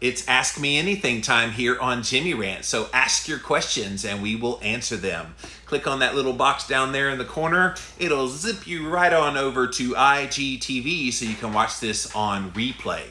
It's Ask Me Anything time here on Jimmy Rant. So ask your questions and we will answer them. Click on that little box down there in the corner. It'll zip you right on over to IGTV so you can watch this on replay.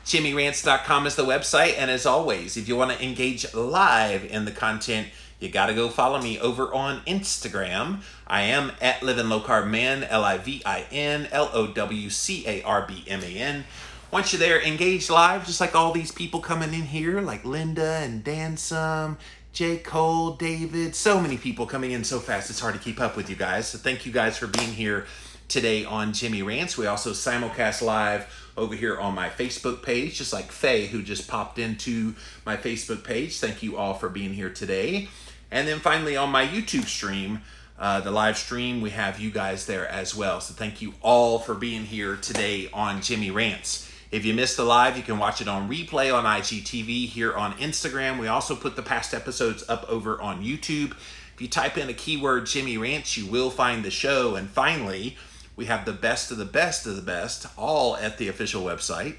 JimmyRants.com is the website, and as always, if you want to engage live in the content, you got to go follow me over on Instagram. I am at Living Low Carb Man, LIVINLOWCARBMAN. Once you're there, engage live, just like all these people coming in here, like Linda and Dansome, J. Cole, David, so many people coming in so fast, it's hard to keep up with you guys. So thank you guys for being here today on Jimmy Rants. We also simulcast live over here on my Facebook page, just like Faye, who just popped into my Facebook page. Thank you all for being here today. And then finally on my YouTube stream, the live stream, we have you guys there as well. So thank you all for being here today on Jimmy Rants. If you missed the live, you can watch it on replay on IGTV here on Instagram. We also put the past episodes up over on YouTube. If you type in a keyword Jimmy Rants, you will find the show. And finally, we have the best of the best of the best, all at the official website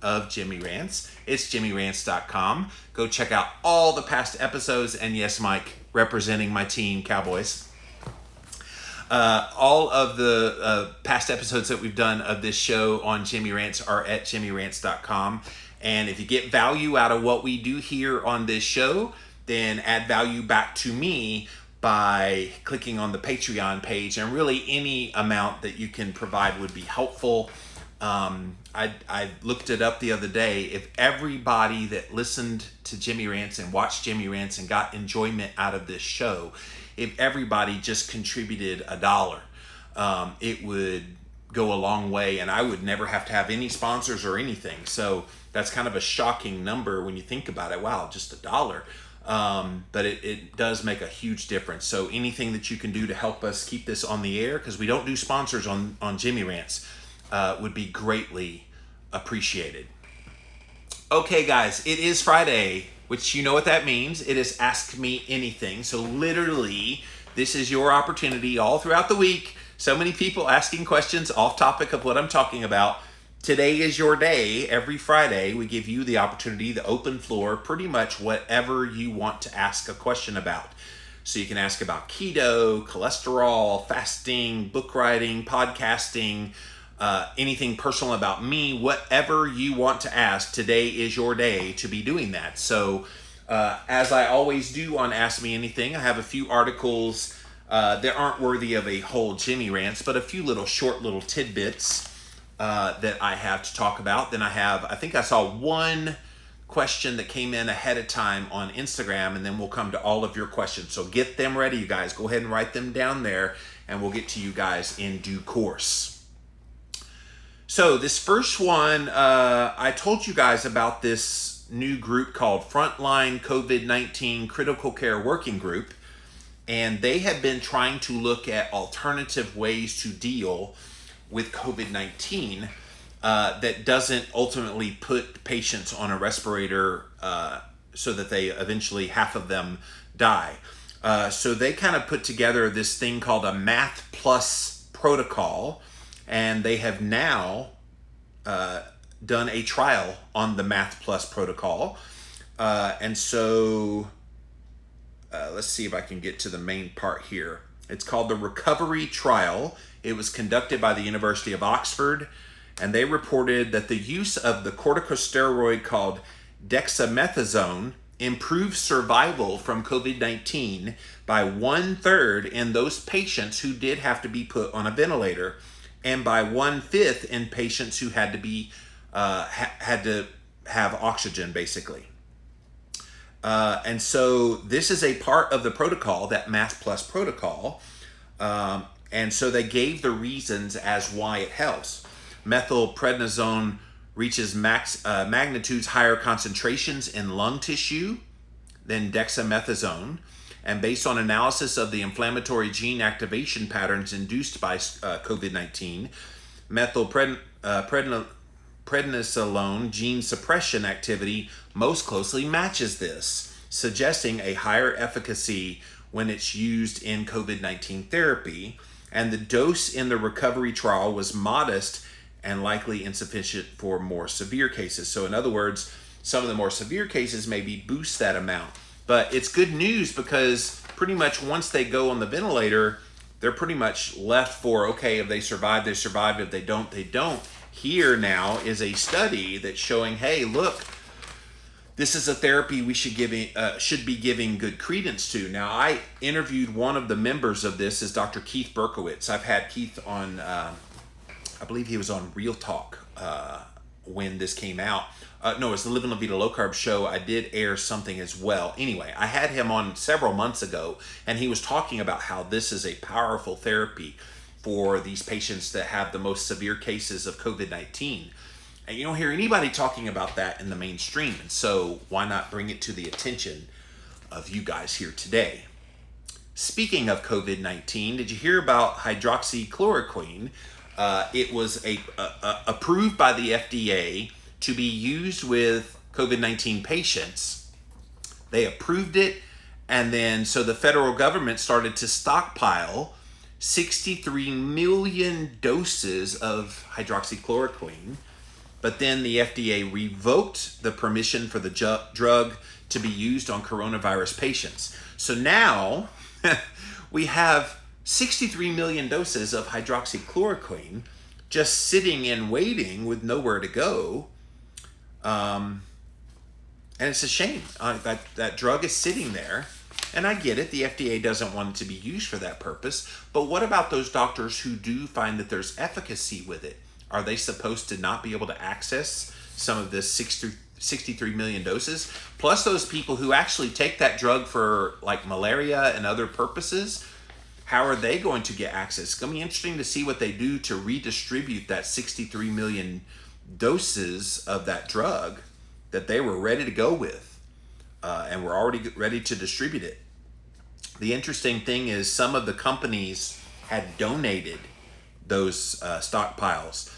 of Jimmy Rants. It's JimmyRants.com. Go check out all the past episodes. And yes, Mike, representing my team, Cowboys. All of the past episodes that we've done of this show on Jimmy Rants are at JimmyRants.com. And if you get value out of what we do here on this show, then add value back to me by clicking on the Patreon page, and really any amount that you can provide would be helpful. I looked it up the other day. If everybody that listened to Jimmy Rants and watched Jimmy Rants and got enjoyment out of this show, if everybody just contributed $1, it would go a long way, and I would never have to have any sponsors or anything. So that's kind of a shocking number when you think about it. Wow, just $1. But it does make a huge difference. So anything that you can do to help us keep this on the air, because we don't do sponsors on Jimmy Rants, would be greatly appreciated. Okay, guys, it is Friday, which you know what that means. It is Ask Me Anything. So literally, this is your opportunity all throughout the week. So many people asking questions off topic of what I'm talking about. Today is your day. Every Friday, we give you the opportunity, the open floor, pretty much whatever you want to ask a question about. So you can ask about keto, cholesterol, fasting, book writing, podcasting, anything personal about me, whatever you want to ask. Today is your day to be doing that. So as I always do on Ask Me Anything, I have a few articles that aren't worthy of a whole Jimmy Rants, but a few short little tidbits that I have to talk about. Then I think I saw one question that came in ahead of time on Instagram, and then we'll come to all of your questions. So get them ready, you guys. Go ahead and write them down there, and we'll get to you guys in due course. So this first one, I told you guys about this new group called Frontline COVID-19 Critical Care Working Group, and they have been trying to look at alternative ways to deal with COVID-19 that doesn't ultimately put patients on a respirator so that they eventually, half of them, die. So they kind of put together this thing called a Math Plus protocol, and they have now done a trial on the Math Plus protocol. And so let's see if I can get to the main part here. It's called the Recovery Trial. It was conducted by the University of Oxford, and they reported that the use of the corticosteroid called dexamethasone improved survival from COVID-19 by 1/3 in those patients who did have to be put on a ventilator, and by 1/5 in patients who had to be had to have oxygen, basically. And so this is a part of the protocol, that Math Plus protocol. And so they gave the reasons as why it helps. Methylprednisone reaches magnitudes higher concentrations in lung tissue than dexamethasone. And based on analysis of the inflammatory gene activation patterns induced by COVID-19, methylprednisolone gene suppression activity most closely matches this, suggesting a higher efficacy when it's used in COVID-19 therapy. And the dose in the recovery trial was modest and likely insufficient for more severe cases. So in other words, some of the more severe cases maybe boost that amount. But it's good news because pretty much once they go on the ventilator, they're pretty much left for, okay, if they survive, they survive. If they don't, they don't. Here now is a study that's showing, hey, look, this is a therapy we should be giving good credence to. Now, I interviewed one of the members of this, is Dr. Keith Berkowitz. I've had Keith on, I believe he was on Real Talk when this came out. No, it was the Living La Vida Low Carb show. I did air something as well. Anyway, I had him on several months ago, and he was talking about how this is a powerful therapy for these patients that have the most severe cases of COVID-19. And you don't hear anybody talking about that in the mainstream. And so why not bring it to the attention of you guys here today? Speaking of COVID-19, did you hear about hydroxychloroquine? It was approved by the FDA to be used with COVID-19 patients. They approved it, and then so the federal government started to stockpile 63 million doses of hydroxychloroquine, but then the FDA revoked the permission for the drug to be used on coronavirus patients. So now we have 63 million doses of hydroxychloroquine just sitting and waiting with nowhere to go. And it's a shame that drug is sitting there. And I get it, the FDA doesn't want it to be used for that purpose. But what about those doctors who do find that there's efficacy with it? Are they supposed to not be able to access some of this 63 million doses? Plus those people who actually take that drug for like malaria and other purposes, how are they going to get access? It's going to be interesting to see what they do to redistribute that 63 million doses of that drug that they were ready to go with, and were already ready to distribute it. The interesting thing is some of the companies had donated those stockpiles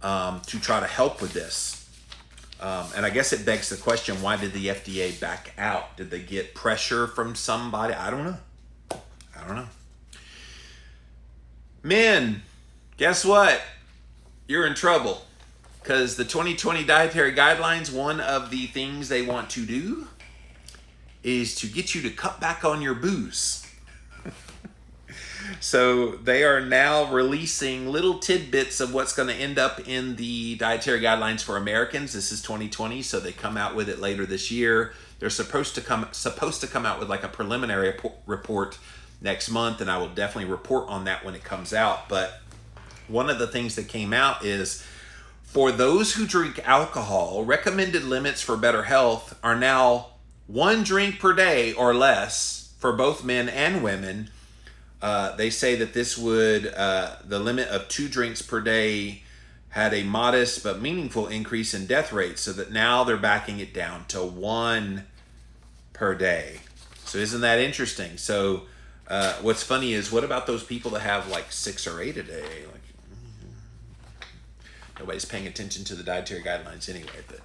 to try to help with this. And I guess it begs the question, why did the FDA back out? Did they get pressure from somebody? I don't know. Men, guess what? You're in trouble. Because the 2020 dietary guidelines, one of the things they want to do is to get you to cut back on your booze. So they are now releasing little tidbits of what's going to end up in the dietary guidelines for Americans. This is 2020, so they come out with it later this year. They're supposed to come out with like a preliminary report next month, and I will definitely report on that when it comes out. But one of the things that came out is, for those who drink alcohol, recommended limits for better health are now 1 drink per day or less for both men and women. They say that this would, the limit of 2 drinks per day had a modest but meaningful increase in death rates, so that now they're backing it down to 1 per day. So isn't that interesting? So what's funny is, what about those people that have like 6 or 8 a day? Like, nobody's paying attention to the dietary guidelines anyway, but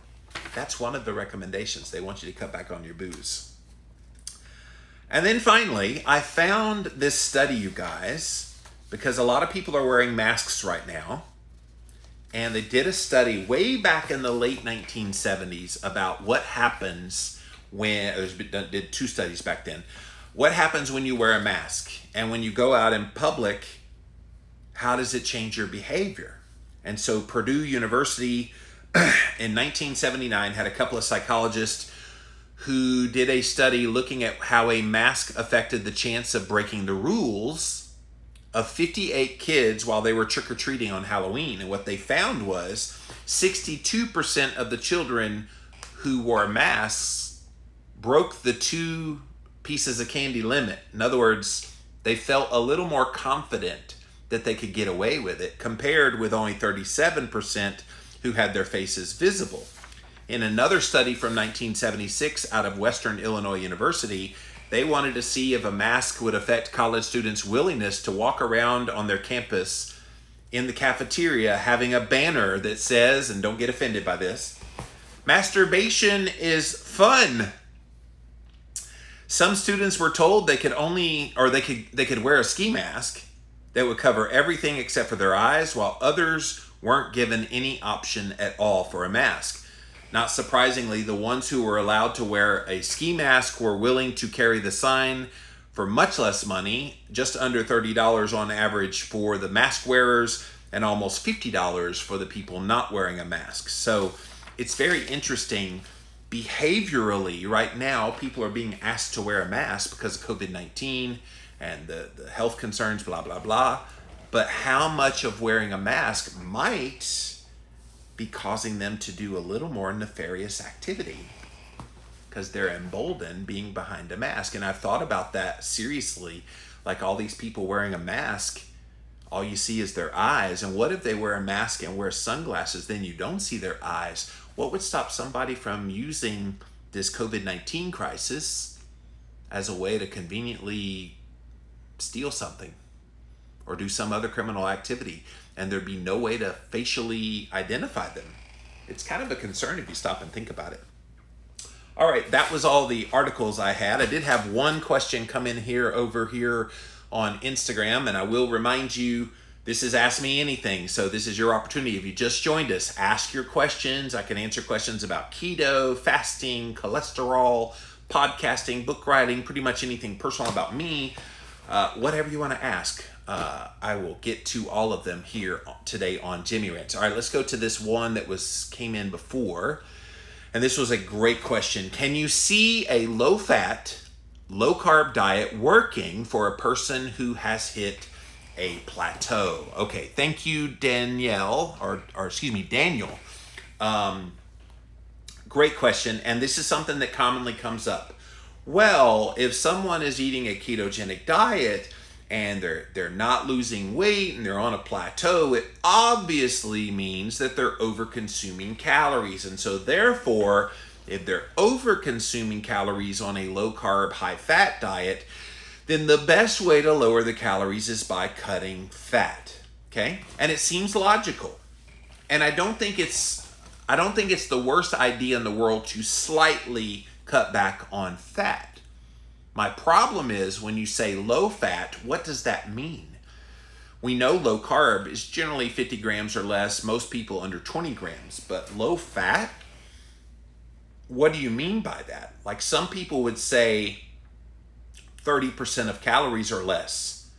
that's one of the recommendations. They want you to cut back on your booze. And then finally, I found this study, you guys, because a lot of people are wearing masks right now. And they did a study way back in the late 1970s about what happens when, did 2 studies back then. What happens when you wear a mask? And when you go out in public, how does it change your behavior? And so Purdue University in 1979 had a couple of psychologists who did a study looking at how a mask affected the chance of breaking the rules of 58 kids while they were trick-or-treating on Halloween. And what they found was 62% of the children who wore masks broke the 2 pieces of candy limit. In other words, they felt a little more confident that they could get away with it, compared with only 37% who had their faces visible. In another study from 1976 out of Western Illinois University, they wanted to see if a mask would affect college students' willingness to walk around on their campus in the cafeteria having a banner that says, and don't get offended by this, "Masturbation is fun." Some students were told they could wear a ski mask that would cover everything except for their eyes, while others weren't given any option at all for a mask. Not surprisingly, the ones who were allowed to wear a ski mask were willing to carry the sign for much less money, just under $30 on average for the mask wearers and almost $50 for the people not wearing a mask. So it's very interesting. Behaviorally, right now, people are being asked to wear a mask because of COVID-19 and the health concerns, blah, blah, blah. But how much of wearing a mask might be causing them to do a little more nefarious activity because they're emboldened being behind a mask? And I've thought about that seriously. Like all these people wearing a mask, all you see is their eyes. And what if they wear a mask and wear sunglasses? Then you don't see their eyes. What would stop somebody from using this COVID-19 crisis as a way to conveniently steal something or do some other criminal activity, and there'd be no way to facially identify them? It's kind of a concern if you stop and think about it. All right, that was all the articles I had. I did have one question come in here over here on Instagram, and I will remind you, this is Ask Me Anything, so this is your opportunity. If you just joined us, ask your questions. I can answer questions about keto, fasting, cholesterol, podcasting, book writing, pretty much anything personal about me. Whatever you want to ask, I will get to all of them here today on Jimmy Rants. All right, let's go to this one that came in before. And this was a great question. Can you see a low-fat, low-carb diet working for a person who has hit a plateau? Okay, thank you, Danielle, or excuse me, Daniel. Great question, and this is something that commonly comes up. Well, if someone is eating a ketogenic diet and they're not losing weight and they're on a plateau, it obviously means that they're over-consuming calories. And so therefore, if they're over-consuming calories on a low-carb, high-fat diet, then the best way to lower the calories is by cutting fat, okay? And it seems logical. And I don't think it's the worst idea in the world to slightly cut back on fat. My problem is when you say low fat, what does that mean? We know low carb is generally 50 grams or less, most people under 20 grams, but low fat? What do you mean by that? Like some people would say 30% of calories or less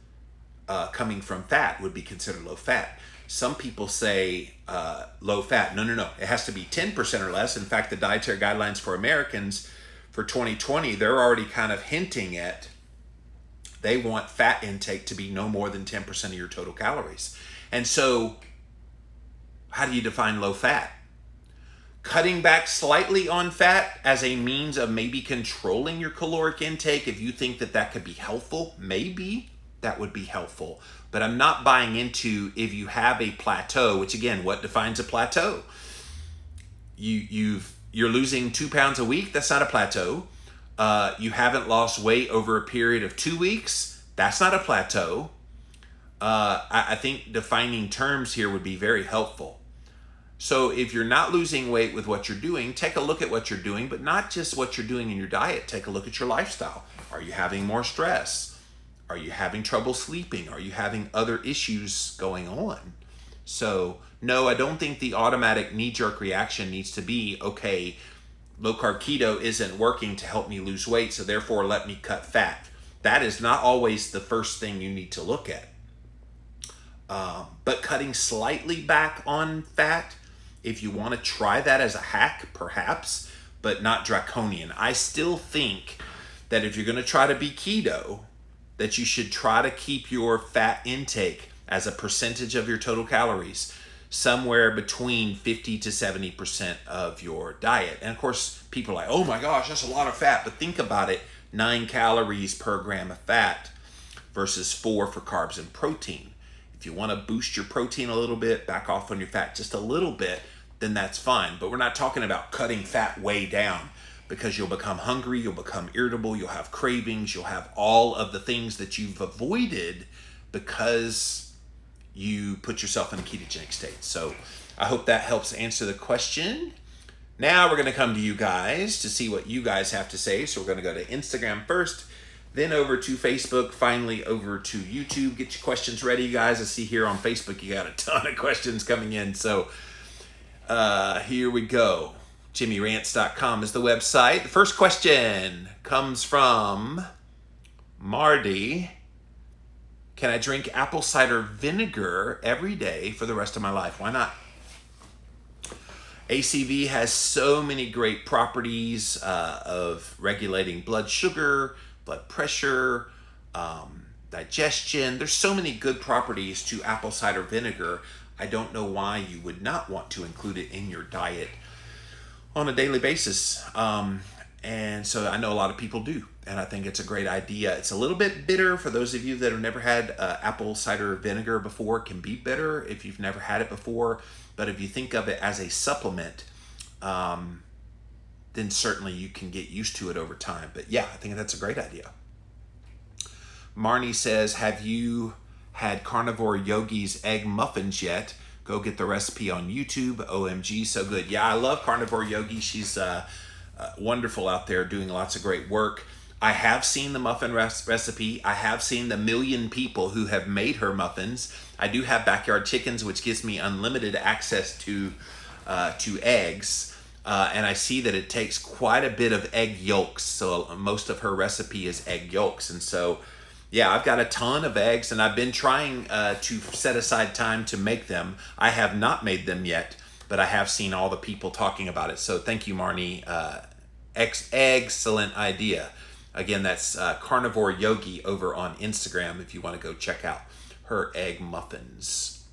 coming from fat would be considered low fat. Some people say low fat. No. It has to be 10% or less. In fact, the dietary guidelines for Americans for 2020, they're already kind of hinting at they want fat intake to be no more than 10% of your total calories. And so how do you define low fat? Cutting back slightly on fat as a means of maybe controlling your caloric intake, if you think that could be helpful, maybe that would be helpful. But I'm not buying into if you have a plateau, which again, what defines a plateau? You're losing 2 pounds a week, that's not a plateau. You haven't lost weight over a period of 2 weeks, that's not a plateau. I think defining terms here would be very helpful. So if you're not losing weight with what you're doing, take a look at what you're doing, but not just what you're doing in your diet. Take a look at your lifestyle. Are you having more stress? Are you having trouble sleeping? Are you having other issues going on? So no, I don't think the automatic knee-jerk reaction needs to be, okay, low-carb keto isn't working to help me lose weight, so therefore let me cut fat. That is not always the first thing you need to look at. But cutting slightly back on fat, if you want to try that as a hack, perhaps, but not draconian. I still think that if you're going to try to be keto, that you should try to keep your fat intake as a percentage of your total calories somewhere between 50 to 70% of your diet. And of course, people are like, oh my gosh, that's a lot of fat. But think about it, 9 calories per gram of fat versus 4 for carbs and protein. If you want to boost your protein a little bit, back off on your fat just a little bit, then that's fine. But we're not talking about cutting fat way down, because you'll become hungry, you'll become irritable, you'll have cravings, you'll have all of the things that you've avoided because you put yourself in a ketogenic state. So I hope that helps answer the question. Now we're going to come to you guys to see what you guys have to say. So we're going to go to Instagram first, then over to Facebook, finally over to YouTube. Get your questions ready, you guys. I see here on Facebook you got a ton of questions coming in. So here we go. JimmyRants.com is the website. The first question comes from Marty. Can I drink apple cider vinegar every day for the rest of my life? Why not? ACV has so many great properties of regulating blood sugar, blood pressure, digestion. There's so many good properties to apple cider vinegar. I don't know why you would not want to include it in your diet on a daily basis. And so I know a lot of people do, and I think it's a great idea. It's a little bit bitter for those of you that have never had apple cider vinegar before. It can be bitter if you've never had it before, but if you think of it as a supplement, then certainly you can get used to it over time. But yeah, I think that's a great idea. Marnie says, have you had Carnivore Yogi's egg muffins yet? Go get the recipe on YouTube. OMG, so good. Yeah, I love Carnivore Yogi. She's wonderful out there doing lots of great work. I have seen the muffin recipe. I have seen the million people who have made her muffins. I do have backyard chickens, which gives me unlimited access to eggs. And I see that it takes quite a bit of egg yolks. So most of her recipe is egg yolks. And so, yeah, I've got a ton of eggs, and I've been trying to set aside time to make them. I have not made them yet, but I have seen all the people talking about it. So thank you, Marnie. Excellent idea. Again, that's Carnivore Yogi over on Instagram if you want to go check out her egg muffins.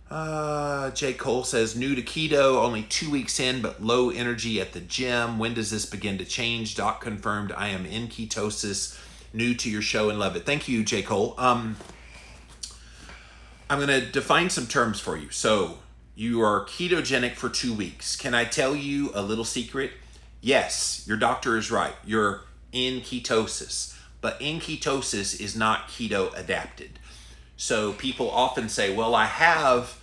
J. Cole says, new to keto, only 2 weeks in, but low energy at the gym. When does this begin to change? Doc confirmed I am in ketosis. New to your show and love it. Thank you, J. Cole. I'm going to define some terms for you. So you are ketogenic for 2 weeks. Can I tell you a little secret? Yes, your doctor is right. You're in ketosis, but in ketosis is not keto adapted. So people often say, well, I have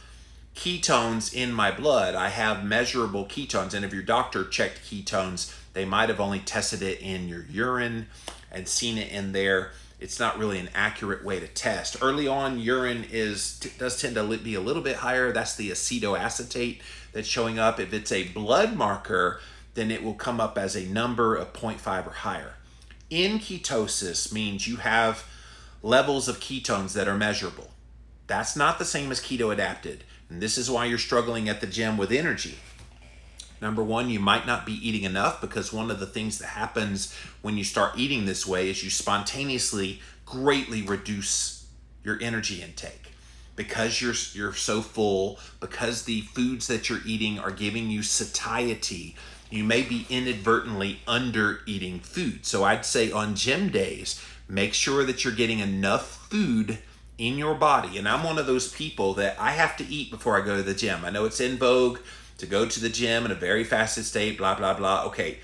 ketones in my blood. I have measurable ketones. And if your doctor checked ketones, they might have only tested it in your urine and seen it in there. It's not really an accurate way to test. Early on, urine does tend to be a little bit higher. That's the acetoacetate that's showing up. If it's a blood marker, then it will come up as a number of 0.5 or higher. In ketosis means you have levels of ketones that are measurable. That's not the same as keto adapted. And this is why you're struggling at the gym with energy. Number one, you might not be eating enough, because one of the things that happens when you start eating this way is you spontaneously greatly reduce your energy intake. Because you're so full, because the foods that you're eating are giving you satiety, you may be inadvertently under eating food. So I'd say on gym days, make sure that you're getting enough food in your body. And I'm one of those people that I have to eat before I go to the gym. I know it's in vogue to go to the gym in a very fasted state, blah, blah, blah. Okay,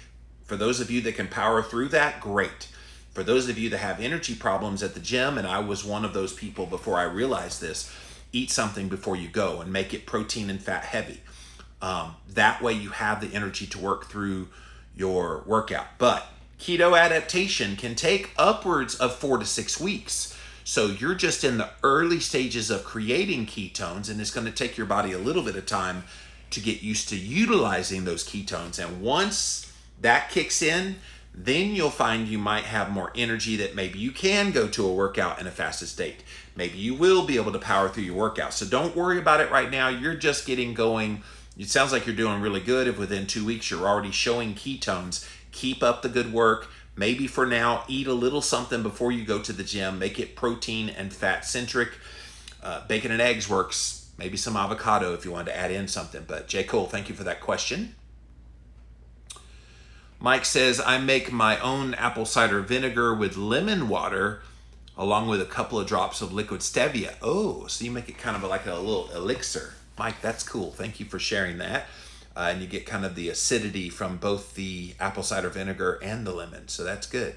for those of you that can power through that, great. For those of you that have energy problems at the gym, and I was one of those people before I realized this, eat something before you go and make it protein and fat heavy. That way you have the energy to work through your workout. But keto adaptation can take upwards of 4 to 6 weeks. So you're just in the early stages of creating ketones, and it's going to take your body a little bit of time to get used to utilizing those ketones. And once that kicks in, then you'll find you might have more energy that maybe you can go to a workout in a fasted state. Maybe you will be able to power through your workout. So don't worry about it right now. You're just getting going. It sounds like you're doing really good. If within 2 weeks you're already showing ketones, keep up the good work. Maybe for now, eat a little something before you go to the gym. Make it protein and fat centric. Bacon and eggs works. Maybe some avocado if you wanted to add in something. But J. Cole, thank you for that question. Mike says, I make my own apple cider vinegar with lemon water along with a couple of drops of liquid stevia. Oh, so you make it kind of like a little elixir. Mike, that's cool. Thank you for sharing that. And you get kind of the acidity from both the apple cider vinegar and the lemon. So that's good.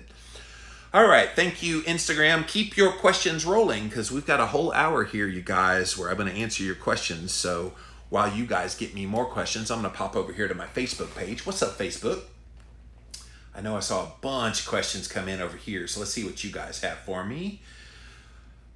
All right. Thank you, Instagram. Keep your questions rolling, because we've got a whole hour here, you guys, where I'm going to answer your questions. So while you guys get me more questions, I'm going to pop over here to my Facebook page. What's up, Facebook? I know I saw a bunch of questions come in over here. So let's see what you guys have for me.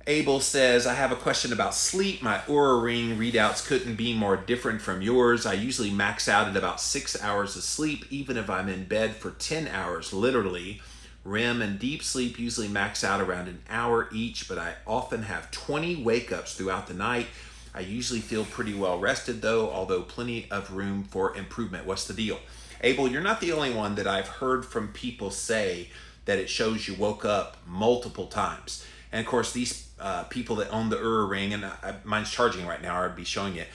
Abel says, I have a question about sleep. My Oura Ring readouts couldn't be more different from yours. I usually max out at about 6 hours of sleep, even if I'm in bed for 10 hours, literally. REM and deep sleep usually max out around an hour each, but I often have 20 wake-ups throughout the night. I usually feel pretty well rested though, although plenty of room for improvement. What's the deal? Abel, you're not the only one that I've heard from people say that it shows you woke up multiple times. And of course, these people that own the Oura Ring, and mine's charging right now, I'd be showing it.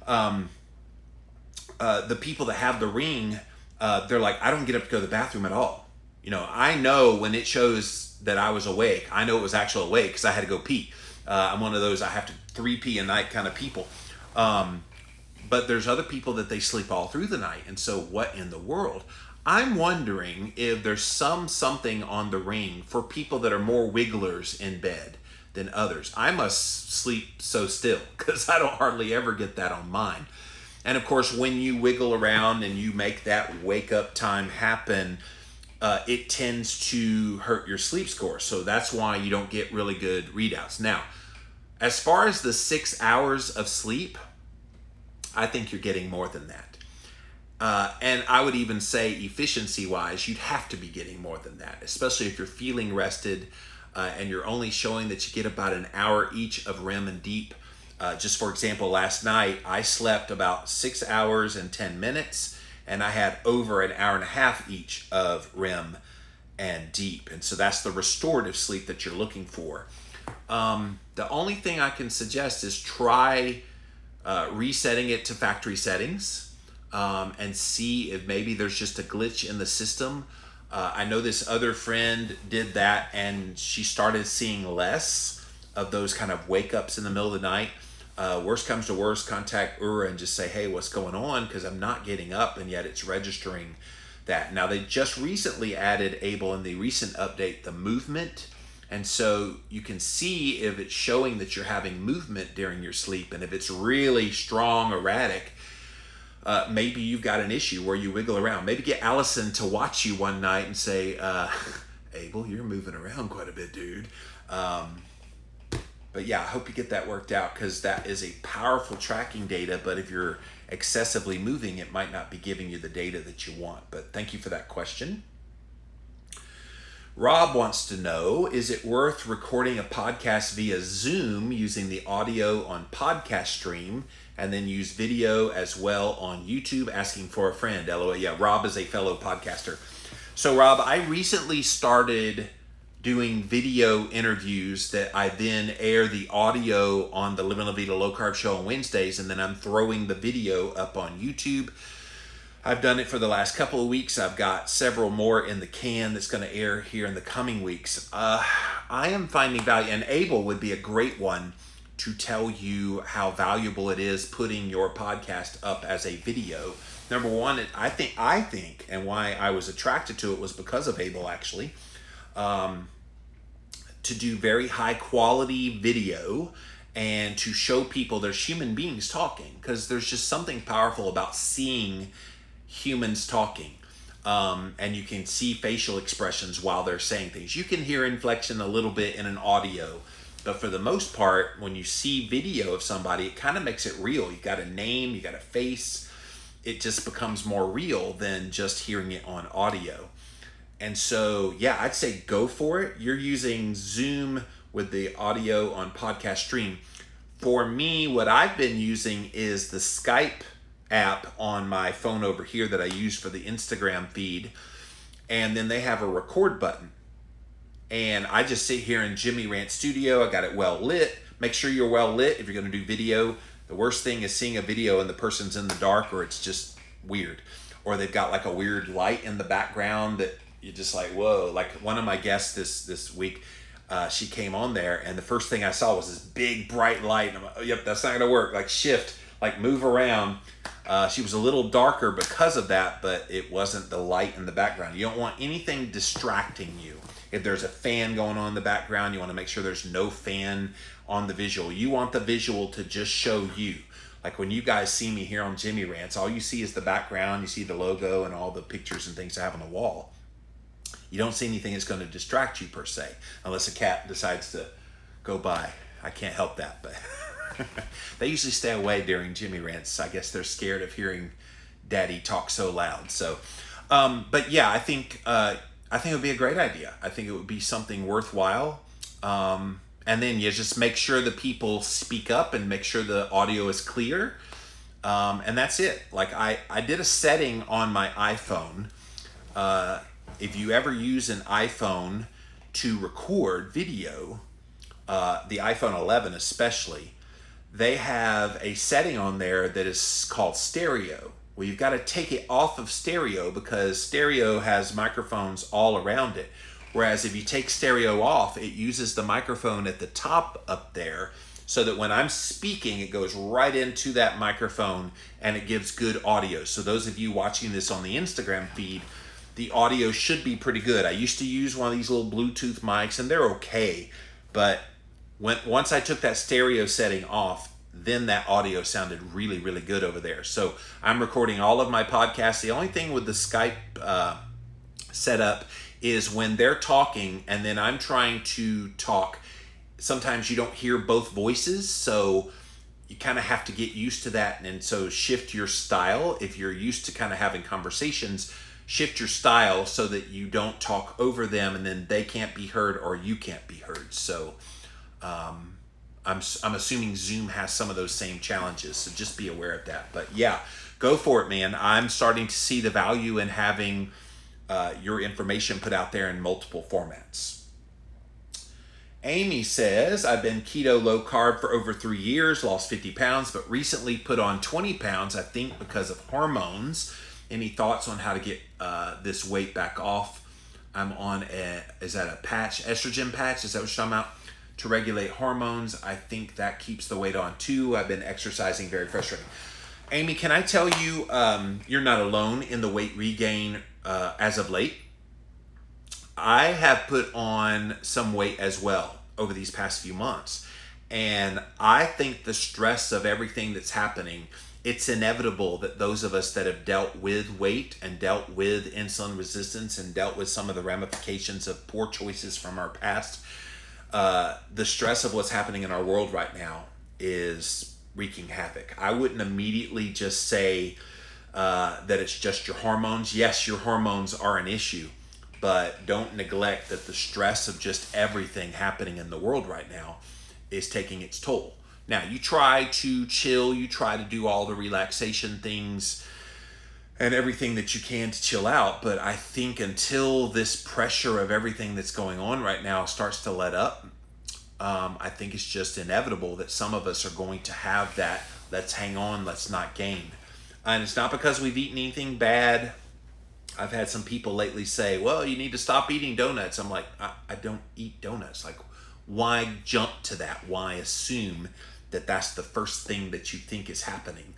The people that have the ring, they're like, I don't get up to go to the bathroom at all. You know, I know when it shows that I was awake, I know it was actually awake because I had to go pee. I'm one of those, I have to 3 pee a night kind of people. But there's other people that they sleep all through the night. And so what in the world? I'm wondering if there's something on the ring for people that are more wigglers in bed than others. I must sleep so still because I don't hardly ever get that on mine. And of course, when you wiggle around and you make that wake up time happen, it tends to hurt your sleep score. So that's why you don't get really good readouts. Now, as far as the 6 hours of sleep, I think you're getting more than that. And I would even say efficiency-wise, you'd have to be getting more than that, especially if you're feeling rested and you're only showing that you get about an hour each of REM and deep. Just for example, last night, I slept about 6 hours and 10 minutes, and I had over an hour and a half each of REM and deep. And so that's the restorative sleep that you're looking for. The only thing I can suggest is try resetting it to factory settings. And see if maybe there's just a glitch in the system. I know this other friend did that and she started seeing less of those kind of wake ups in the middle of the night. Worst comes to worst, contact Oura and just say, hey, what's going on? Because I'm not getting up and yet it's registering that. Now they just recently added, Abel, in the recent update, the movement. And so you can see if it's showing that you're having movement during your sleep. And if it's really strong, erratic, maybe you've got an issue where you wiggle around. Maybe get Allison to watch you one night and say, Abel, you're moving around quite a bit, dude. But yeah, I hope you get that worked out because that is a powerful tracking data. But if you're excessively moving, it might not be giving you the data that you want. But thank you for that question. Rob wants to know, is it worth recording a podcast via Zoom using the audio on Podcast Stream and then use video as well on YouTube? Asking for a friend. LOL. Yeah, Rob is a fellow podcaster. So Rob, I recently started doing video interviews that I then air the audio on the Living La Vida Low Carb show on Wednesdays, and then I'm throwing the video up on YouTube. I've done it for the last couple of weeks. I've got several more in the can that's going to air here in the coming weeks. I am finding value, and Abel would be a great one to tell you how valuable it is putting your podcast up as a video. Number one, I think, and why I was attracted to it was because of Abel, actually, to do very high quality video and to show people there's human beings talking, because there's just something powerful about seeing humans talking. And you can see facial expressions while they're saying things. You can hear inflection a little bit in an audio, but for the most part, when you see video of somebody, it kind of makes it real. You got a name, you got a face. It just becomes more real than just hearing it on audio. And so, yeah, I'd say go for it. You're using Zoom with the audio on Podcast Stream. For me, what I've been using is the Skype app on my phone over here that I use for the Instagram feed. And then they have a record button. And I just sit here in Jimmy Rant Studio. I got it well lit. Make sure you're well lit if you're going to do video. The worst thing is seeing a video and the person's in the dark, or it's just weird. Or they've got like a weird light in the background that you're just like, whoa. Like one of my guests this week, she came on there and the first thing I saw was this big bright light. And I'm like, oh, yep, that's not going to work. Like shift, like move around. She was a little darker because of that, but it wasn't the light in the background. You don't want anything distracting you. If there's a fan going on in the background, you want to make sure there's no fan on the visual. You want the visual to just show you. Like when you guys see me here on Jimmy Rants, all you see is the background. You see the logo and all the pictures and things I have on the wall. You don't see anything that's going to distract you per se, unless a cat decides to go by. I can't help that, but they usually stay away during Jimmy Rants. I guess they're scared of hearing Daddy talk so loud. So, but yeah, I think it would be a great idea. I think it would be something worthwhile. And then you just make sure the people speak up and make sure the audio is clear. And that's it. Like I did a setting on my iPhone. If you ever use an iPhone to record video, the iPhone 11 especially, they have a setting on there that is called stereo. Well, you've got to take it off of stereo because stereo has microphones all around it. Whereas if you take stereo off, it uses the microphone at the top up there so that when I'm speaking, it goes right into that microphone and it gives good audio. So those of you watching this on the Instagram feed, the audio should be pretty good. I used to use one of these little Bluetooth mics and they're okay. But once I took that stereo setting off, then that audio sounded really, really good over there. So I'm recording all of my podcasts. The only thing with the Skype setup is when they're talking and then I'm trying to talk, sometimes you don't hear both voices. So you kind of have to get used to that. And so shift your style. If you're used to kind of having conversations, shift your style so that you don't talk over them and then they can't be heard or you can't be heard. So I'm assuming Zoom has some of those same challenges, so just be aware of that. But yeah, go for it, man. I'm starting to see the value in having your information put out there in multiple formats. Amy says, I've been keto low carb for over 3 years, lost 50 pounds, but recently put on 20 pounds, I think because of hormones. Any thoughts on how to get this weight back off? I'm on is that a patch, estrogen patch? Is that what you're talking about? To regulate hormones. I think that keeps the weight on too. I've been exercising, very frustrating. Amy, can I tell you, you're not alone in the weight regain as of late. I have put on some weight as well over these past few months. And I think the stress of everything that's happening, it's inevitable that those of us that have dealt with weight and dealt with insulin resistance and dealt with some of the ramifications of poor choices from our past, the stress of what's happening in our world right now is wreaking havoc. I wouldn't immediately just say that it's just your hormones. Yes, your hormones are an issue, but don't neglect that the stress of just everything happening in the world right now is taking its toll. Now, you try to chill, you try to do all the relaxation things and everything that you can to chill out. But I think until this pressure of everything that's going on right now starts to let up, I think it's just inevitable that some of us are going to have that, let's hang on, let's not gain. And it's not because we've eaten anything bad. I've had some people lately say, well, you need to stop eating donuts. I'm like, I don't eat donuts. Like, why jump to that? Why assume that that's the first thing that you think is happening?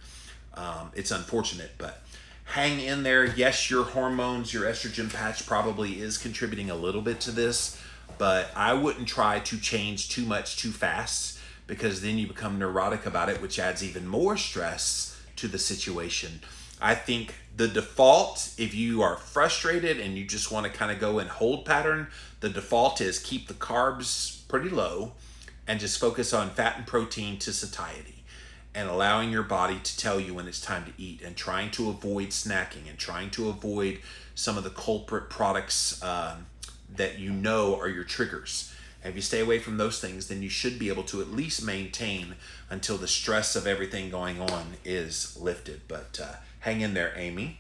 It's unfortunate, but hang in there. Yes, your hormones, your estrogen patch probably is contributing a little bit to this, but I wouldn't try to change too much too fast because then you become neurotic about it, which adds even more stress to the situation. I think the default, if you are frustrated and you just want to kind of go in hold pattern, the default is keep the carbs pretty low and just focus on fat and protein to satiety and allowing your body to tell you when it's time to eat and trying to avoid snacking and trying to avoid some of the culprit products that you know are your triggers. And if you stay away from those things, then you should be able to at least maintain until the stress of everything going on is lifted. But hang in there, Amy.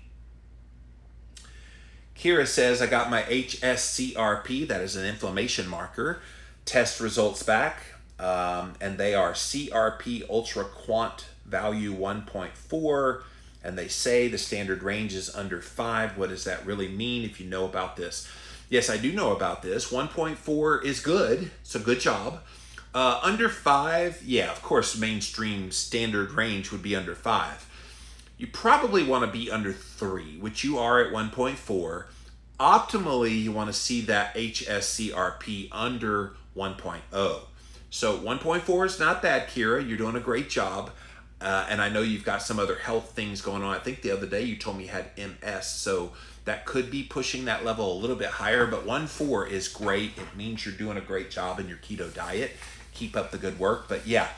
Kira says, I got my HSCRP, that is an inflammation marker, test results back. And they are CRP Ultra Quant value 1.4, and they say the standard range is under 5. What does that really mean if you know about this? Yes, I do know about this. 1.4 is good. It's a good job. Under 5, yeah, of course, mainstream standard range would be under 5. You probably want to be under 3, which you are at 1.4. Optimally, you want to see that HSCRP under 1.0. So 1.4 is not bad, Kira. You're doing a great job. And I know you've got some other health things going on. I think the other day you told me you had MS. So that could be pushing that level a little bit higher. But 1.4 is great. It means you're doing a great job in your keto diet. keep up the good work. But yeah,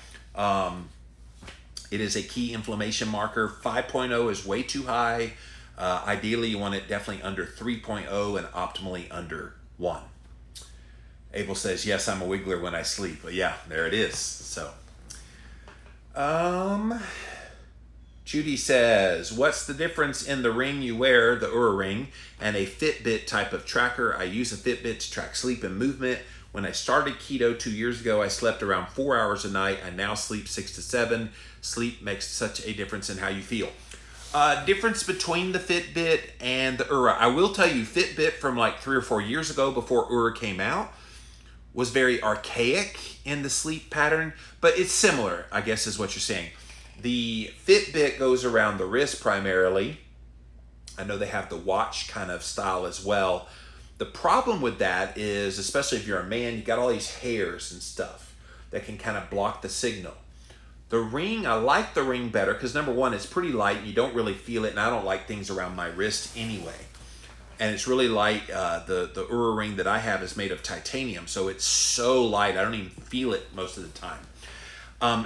it is a key inflammation marker. 5.0 is way too high. Ideally, you want it definitely under 3.0 and optimally under 1. Abel says, yes, I'm a wiggler when I sleep. But yeah, there it is. So, Judy says, what's the difference in the ring you wear, the Oura Ring, and a Fitbit type of tracker? I use a Fitbit to track sleep and movement. When I started keto 2 years ago, I slept around 4 hours a night. I now sleep 6 to 7. Sleep makes such a difference in how you feel. Difference between the Fitbit and the Oura. I will tell you, Fitbit from like 3 or 4 years ago, before Oura came out, was very archaic in the sleep pattern, but it's similar, I guess is what you're saying. The Fitbit goes around the wrist primarily. I know they have the watch kind of style as well. The problem with that is, especially if you're a man, you got all these hairs and stuff that can kind of block the signal. The ring, I like the ring better because number one, it's pretty light and you don't really feel it, and I don't like things around my wrist anyway. And it's really light. The Oura Ring that I have is made of titanium, so it's so light I don't even feel it most of the time.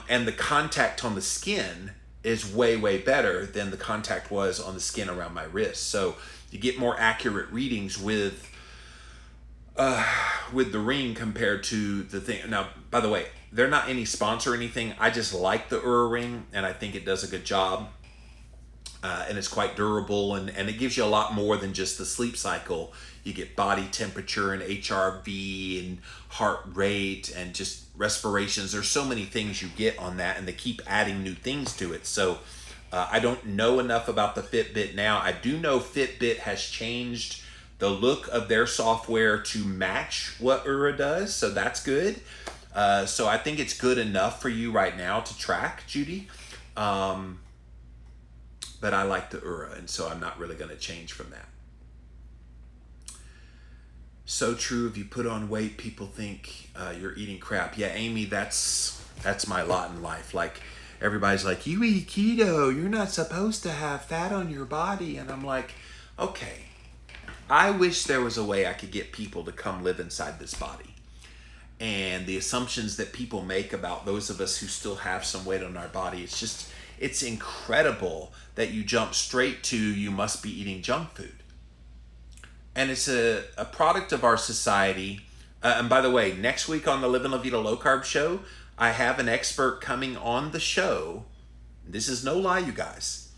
And the contact on the skin is way, way better than the contact was on the skin around my wrist. So you get more accurate readings with the ring compared to the thing. Now, by the way, they're not any sponsor or anything. I just like the Oura Ring, and I think it does a good job. And it's quite durable, and it gives you a lot more than just the sleep cycle. You get body temperature and HRV and heart rate and just respirations. There's so many things you get on that, and they keep adding new things to it. So I don't know enough about the Fitbit now. I do know Fitbit has changed the look of their software to match what Oura does, so that's good. So I think it's good enough for you right now to track, Judy. But I like the Oura, and so I'm not really going to change from that. So true. If you put on weight, people think you're eating crap. Yeah, Amy, that's my lot in life. Like, everybody's like, you eat keto, you're not supposed to have fat on your body. And I'm like, okay, I wish there was a way I could get people to come live inside this body. And the assumptions that people make about those of us who still have some weight on our body, it's incredible that you jump straight to you must be eating junk food. And it's a product of our society. And by the way, next week on the Livin' La Vida Low Carb show, I have an expert coming on the show. This is no lie, you guys.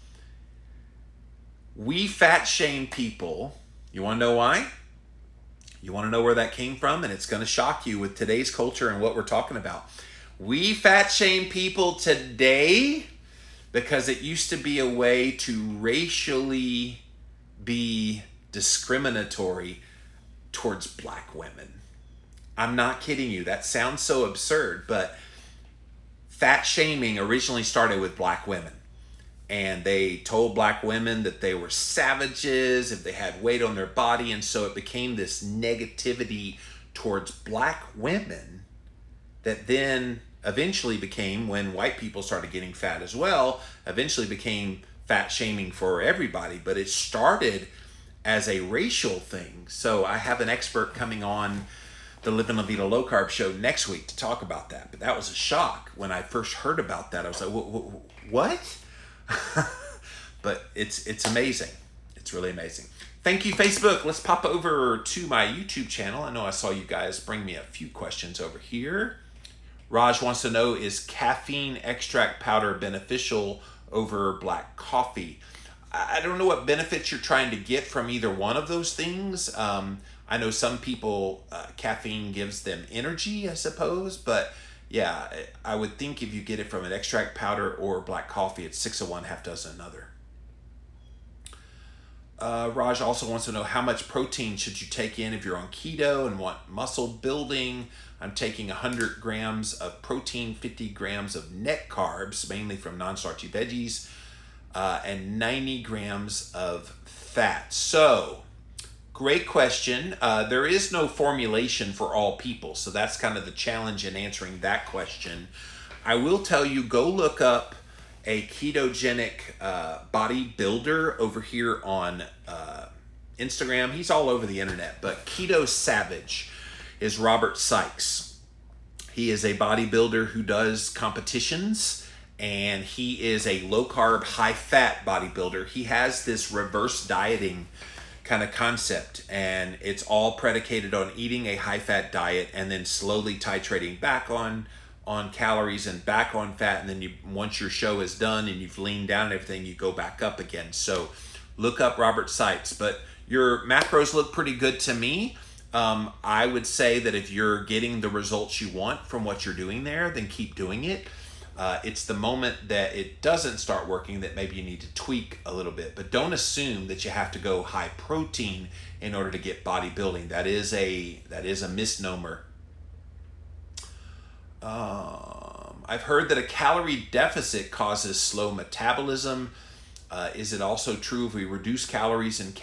We fat shame people. You want to know why? You want to know where that came from? And it's going to shock you with today's culture and what we're talking about. We fat shame people today because it used to be a way to racially be discriminatory towards black women. I'm not kidding you. That sounds so absurd, but fat shaming originally started with black women. And they told black women that they were savages if they had weight on their body. And so it became this negativity towards black women that then eventually became, when white people started getting fat as well, eventually became fat shaming for everybody. But it started as a racial thing. So I have an expert coming on the Livin' La Vida Low Carb show next week to talk about that. But that was a shock when I first heard about that. I was like, what? But it's amazing. It's really amazing. Thank you, Facebook. Let's pop over to my YouTube channel. I know I saw you guys bring me a few questions over here. Raj wants to know, is caffeine extract powder beneficial over black coffee? I don't know what benefits you're trying to get from either one of those things. I know some people, caffeine gives them energy, I suppose. But yeah, I would think if you get it from an extract powder or black coffee, it's 6 of one, half dozen another. Raj also wants to know, how much protein should you take in if you're on keto and want muscle building? I'm taking 100 grams of protein, 50 grams of net carbs, mainly from non-starchy veggies, and 90 grams of fat. So, great question. There is no formulation for all people, so that's kind of the challenge in answering that question. I will tell you, go look up a ketogenic bodybuilder over here on Instagram. He's all over the internet, but Keto Savage is Robert Sykes. He is a bodybuilder who does competitions, and he is a low carb, high fat bodybuilder. He has this reverse dieting kind of concept, and it's all predicated on eating a high fat diet and then slowly titrating back on calories and back on fat, and then once your show is done and you've leaned down and everything, you go back up again. So look up Robert Seitz. But your macros look pretty good to me. I would say that if you're getting the results you want from what you're doing there, then keep doing it. It's the moment that it doesn't start working that maybe you need to tweak a little bit. But don't assume that you have to go high protein in order to get bodybuilding. That is a misnomer. I've heard that a calorie deficit causes slow metabolism. Is it also true if we reduce calories in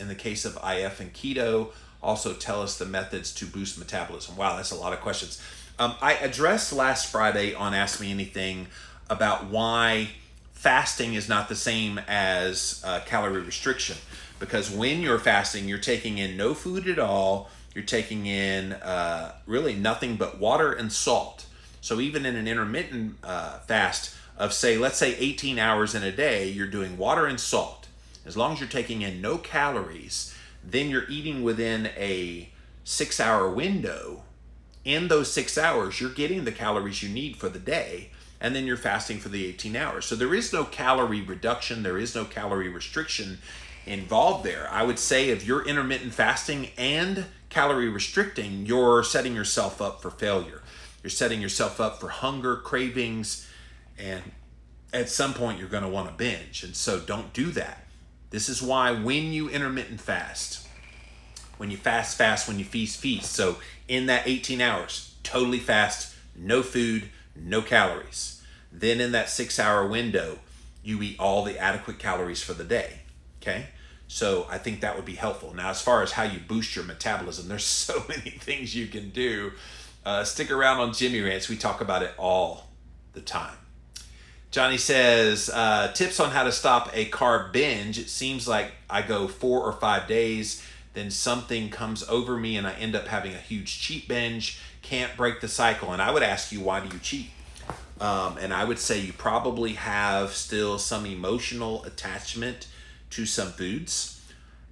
the case of IF and keto? Also tell us the methods to boost metabolism. Wow, that's a lot of questions. I addressed last Friday on Ask Me Anything about why fasting is not the same as calorie restriction. Because when you're fasting, you're taking in no food at all. You're taking in really nothing but water and salt. So even in an intermittent fast of let's say 18 hours in a day, you're doing water and salt. As long as you're taking in no calories, then you're eating within a 6-hour window. In those 6 hours, you're getting the calories you need for the day, and then you're fasting for the 18 hours. So there is no calorie reduction, there is no calorie restriction involved there. I would say if you're intermittent fasting and calorie restricting, you're setting yourself up for failure. You're setting yourself up for hunger, cravings, and at some point you're going to want to binge. And so don't do that. This is why when you intermittent fast, when you fast, when you feast. So in that 18 hours, totally fast, no food, no calories. Then in that 6-hour window, you eat all the adequate calories for the day. Okay? So I think that would be helpful. Now, as far as how you boost your metabolism, there's so many things you can do. Stick around on Jimmy Rants. We talk about it all the time. Johnny says, tips on how to stop a carb binge. It seems like I go 4 or 5 days, then something comes over me and I end up having a huge cheat binge. Can't break the cycle. And I would ask you, why do you cheat? And I would say you probably have still some emotional attachment to some foods,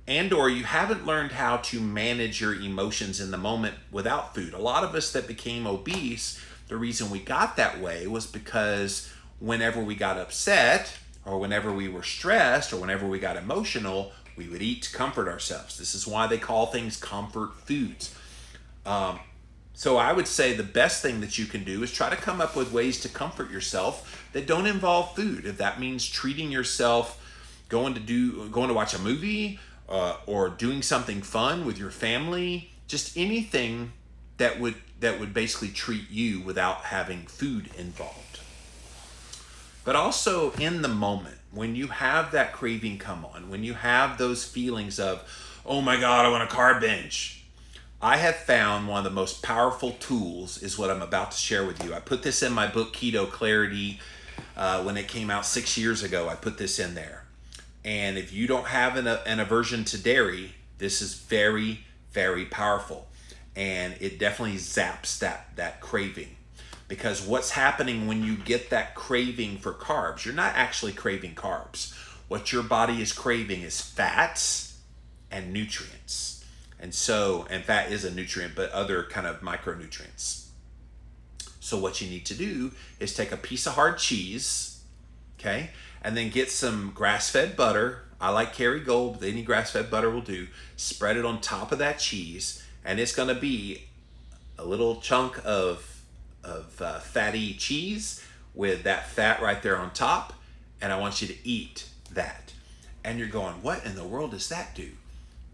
and or you haven't learned how to manage your emotions in the moment without food. A lot of us that became obese, the reason we got that way was because whenever we got upset or whenever we were stressed or whenever we got emotional, we would eat to comfort ourselves. This is why they call things comfort foods. So I would say the best thing that you can do is try to come up with ways to comfort yourself that don't involve food. If that means treating yourself, going to watch a movie, or doing something fun with your family, just anything that would basically treat you without having food involved. But also in the moment, when you have that craving come on, when you have those feelings of, oh my God, I want a carb binge, I have found one of the most powerful tools is what I'm about to share with you. I put this in my book, Keto Clarity, when it came out 6 years ago. I put this in there. And if you don't have an aversion to dairy, this is very, very powerful. And it definitely zaps that craving. Because what's happening when you get that craving for carbs, you're not actually craving carbs. What your body is craving is fats and nutrients. And fat is a nutrient, but other kind of micronutrients. So what you need to do is take a piece of hard cheese, okay? And then get some grass-fed butter. I like Kerrygold, but any grass-fed butter will do. Spread it on top of that cheese, and it's gonna be a little chunk of fatty cheese with that fat right there on top, and I want you to eat that. And you're going, what in the world does that do?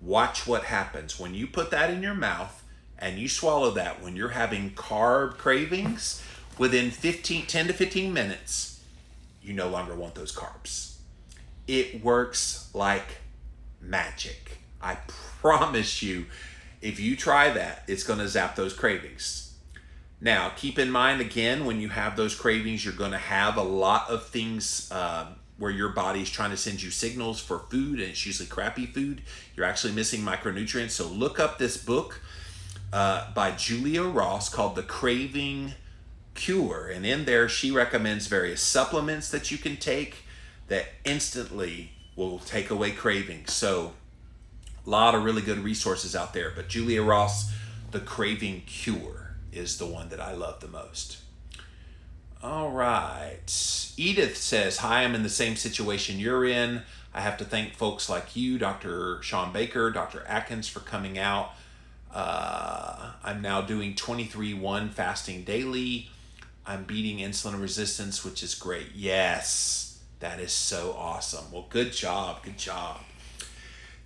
Watch what happens when you put that in your mouth and you swallow that. When you're having carb cravings, within 10 to 15 minutes, you no longer want those carbs. It works like magic. I promise you, if you try that, it's going to zap those cravings. Now, keep in mind, again, when you have those cravings, you're going to have a lot of things where your body's trying to send you signals for food, and it's usually crappy food. You're actually missing micronutrients. So look up this book. by Julia Ross called The Craving Cure. And in there, she recommends various supplements that you can take that instantly will take away cravings. So a lot of really good resources out there. But Julia Ross, The Craving Cure is the one that I love the most. All right. Edith says, hi, I'm in the same situation you're in. I have to thank folks like you, Dr. Sean Baker, Dr. Atkins, for coming out. I'm now doing 23-1 fasting daily. I'm beating insulin resistance, which is great. Yes, that is so awesome. Well, good job. Good job.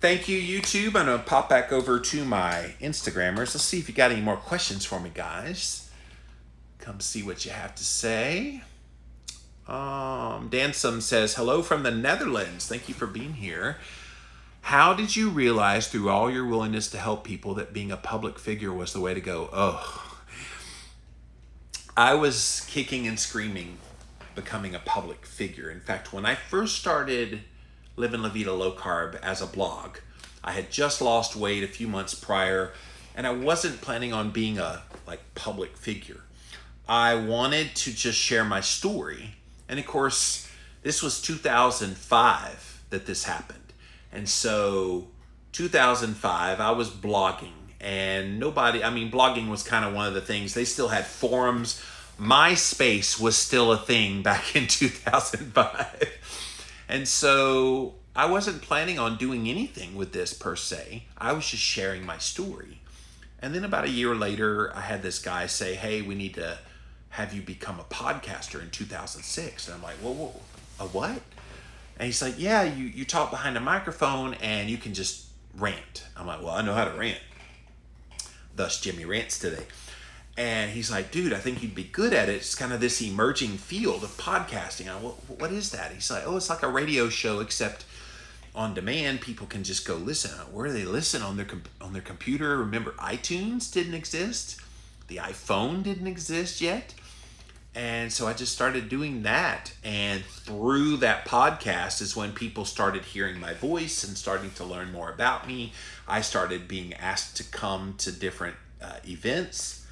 Thank you, YouTube. I'm going to pop back over to my Instagrammers. Let's see if you got any more questions for me, guys. Come see what you have to say. Dansum says, hello from the Netherlands. Thank you for being here. How did you realize through all your willingness to help people that being a public figure was the way to go? Oh, I was kicking and screaming becoming a public figure. In fact, when I first started Living La Vida Low Carb as a blog, I had just lost weight a few months prior, and I wasn't planning on being a public figure. I wanted to just share my story. And of course, this was 2005 that this happened. And so 2005, I was blogging, and blogging was kind of one of the things. They still had forums. MySpace was still a thing back in 2005. And so I wasn't planning on doing anything with this per se. I was just sharing my story. And then about a year later, I had this guy say, hey, we need to have you become a podcaster in 2006. And I'm like, whoa, a what? And he's like, yeah, you talk behind a microphone and you can just rant. I'm like, well, I know how to rant. Thus, Jimmy Rants today. And he's like, dude, I think you'd be good at it. It's kind of this emerging field of podcasting. I'm like, what is that? He's like, oh, it's like a radio show, except on demand. People can just go listen. Where do they listen? On their computer? Remember, iTunes didn't exist. The iPhone didn't exist yet. And so I just started doing that. And through that podcast is when people started hearing my voice and starting to learn more about me. I started being asked to come to different events.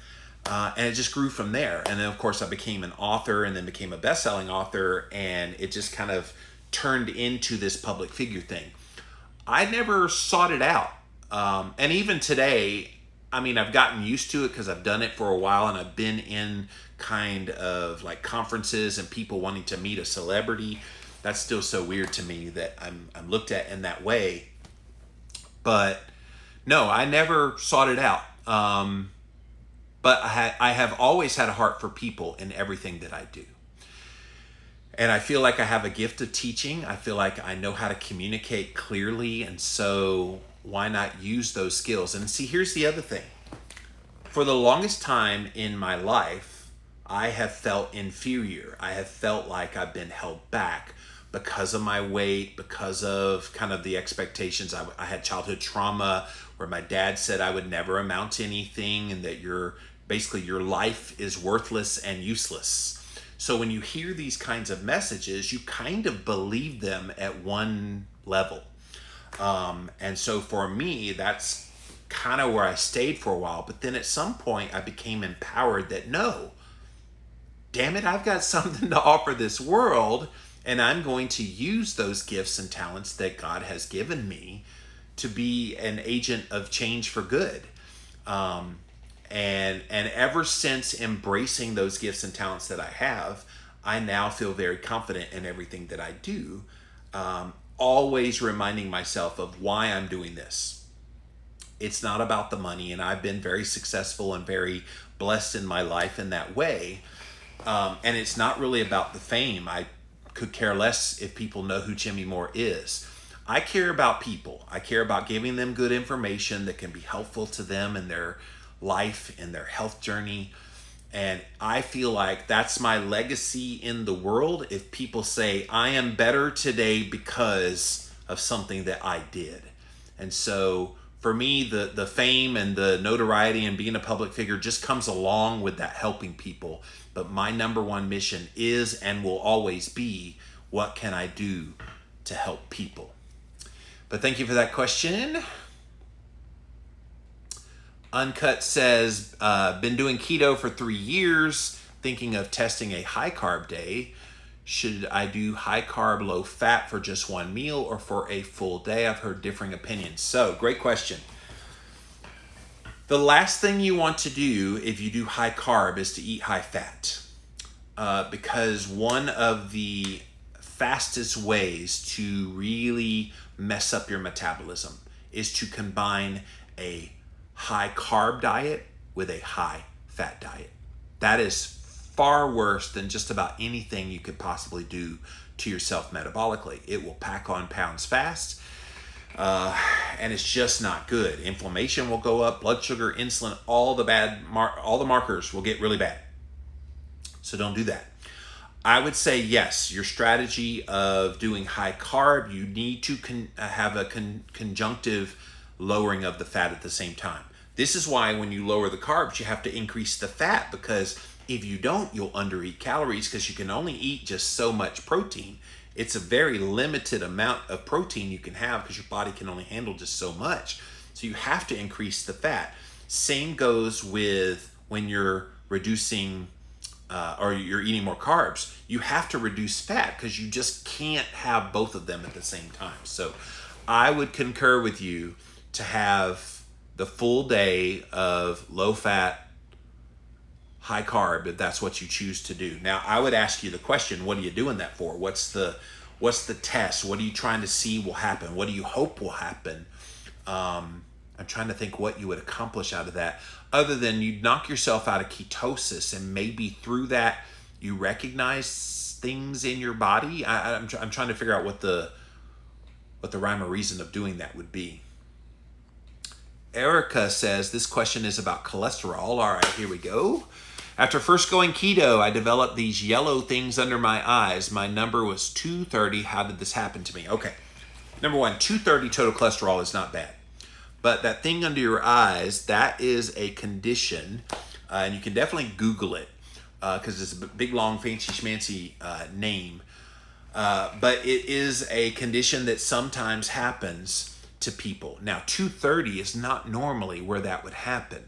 And it just grew from there. And then, of course, I became an author and then became a best-selling author. And it just kind of turned into this public figure thing. I never sought it out. And even today, I've gotten used to it because I've done it for a while, and I've been in kind of conferences and people wanting to meet a celebrity. That's still so weird to me that I'm looked at in that way. But no, I never sought it out. But I have always had a heart for people in everything that I do. And I feel like I have a gift of teaching. I feel like I know how to communicate clearly. And so why not use those skills? And see, here's the other thing. For the longest time in my life, I have felt inferior. I have felt like I've been held back because of my weight, because of kind of the expectations. I had childhood trauma where my dad said I would never amount to anything and that your life is worthless and useless. So when you hear these kinds of messages, you kind of believe them at one level. And so for me, that's kind of where I stayed for a while. But then at some point, I became empowered that no, damn it, I've got something to offer this world, and I'm going to use those gifts and talents that God has given me to be an agent of change for good. And ever since embracing those gifts and talents that I have, I now feel very confident in everything that I do, always reminding myself of why I'm doing this. It's not about the money, and I've been very successful and very blessed in my life in that way. And it's not really about the fame. I could care less if people know who Jimmy Moore is. I care about people. I care about giving them good information that can be helpful to them in their life, in their health journey. And I feel like that's my legacy in the world. If people say, I am better today because of something that I did. And so for me, the fame and the notoriety and being a public figure just comes along with that helping people. But my number one mission is and will always be, what can I do to help people? But thank you for that question. Uncut says, been doing keto for 3 years, thinking of testing a high carb day. Should I do high carb, low fat for just one meal or for a full day? I've heard differing opinions. So, great question. The last thing you want to do if you do high carb is to eat high fat. Because one of the fastest ways to really mess up your metabolism is to combine a high carb diet with a high fat diet. That is far worse than just about anything you could possibly do to yourself metabolically. It will pack on pounds fast, and it's just not good. Inflammation will go up, blood sugar, insulin, all the markers will get really bad. So don't do that. I would say yes, your strategy of doing high carb, you need to have a conjunctive lowering of the fat at the same time. This is why when you lower the carbs, you have to increase the fat, because if you don't, you'll undereat calories because you can only eat just so much protein. It's a very limited amount of protein you can have because your body can only handle just so much. So you have to increase the fat. Same goes with when you're reducing or you're eating more carbs. You have to reduce fat because you just can't have both of them at the same time. So I would concur with you to have the full day of low fat, high carb, if that's what you choose to do. Now, I would ask you the question, what are you doing that for? What's the test? What are you trying to see will happen? What do you hope will happen? I'm trying to think what you would accomplish out of that, other than you knock yourself out of ketosis, and maybe through that you recognize things in your body. I'm trying to figure out what the rhyme or reason of doing that would be. Erica says, this question is about cholesterol. All right, here we go. After first going keto, I developed these yellow things under my eyes. My number was 230. How did this happen to me? Okay. Number one, 230 total cholesterol is not bad. But that thing under your eyes, that is a condition, and you can definitely Google it because it's a big, long, fancy, schmancy name. But it is a condition that sometimes happens to people. Now, 230 is not normally where that would happen.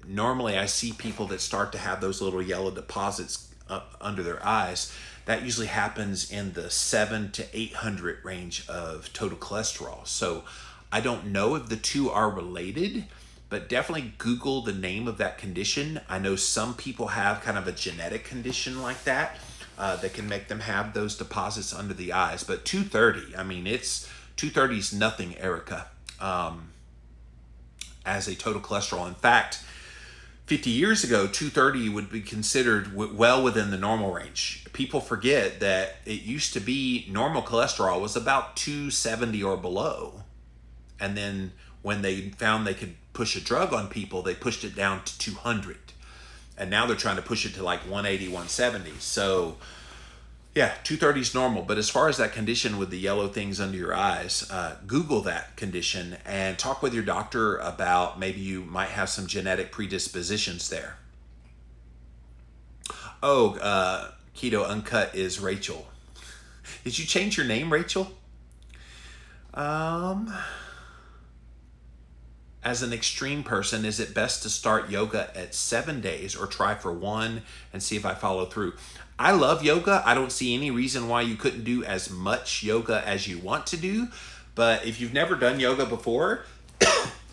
Normally, I see people that start to have those little yellow deposits up under their eyes. That usually happens in the 700 to 800 range of total cholesterol. So I don't know if the two are related, but definitely Google the name of that condition. I know some people have kind of a genetic condition like that that can make them have those deposits under the eyes. But 230, I mean, 230 is nothing, Erica, as a total cholesterol. In fact, 50 years ago, 230 would be considered well within the normal range. People forget that it used to be normal cholesterol was about 270 or below. And then when they found they could push a drug on people, they pushed it down to 200. And now they're trying to push it to like 180, 170. So yeah, 230 is normal. But as far as that condition with the yellow things under your eyes, Google that condition and talk with your doctor about maybe you might have some genetic predispositions there. Oh, Keto Uncut is Rachel. Did you change your name, Rachel? As an extreme person, is it best to start yoga at 7 days or try for one and see if I follow through? I love yoga. I don't see any reason why you couldn't do as much yoga as you want to do. But if you've never done yoga before,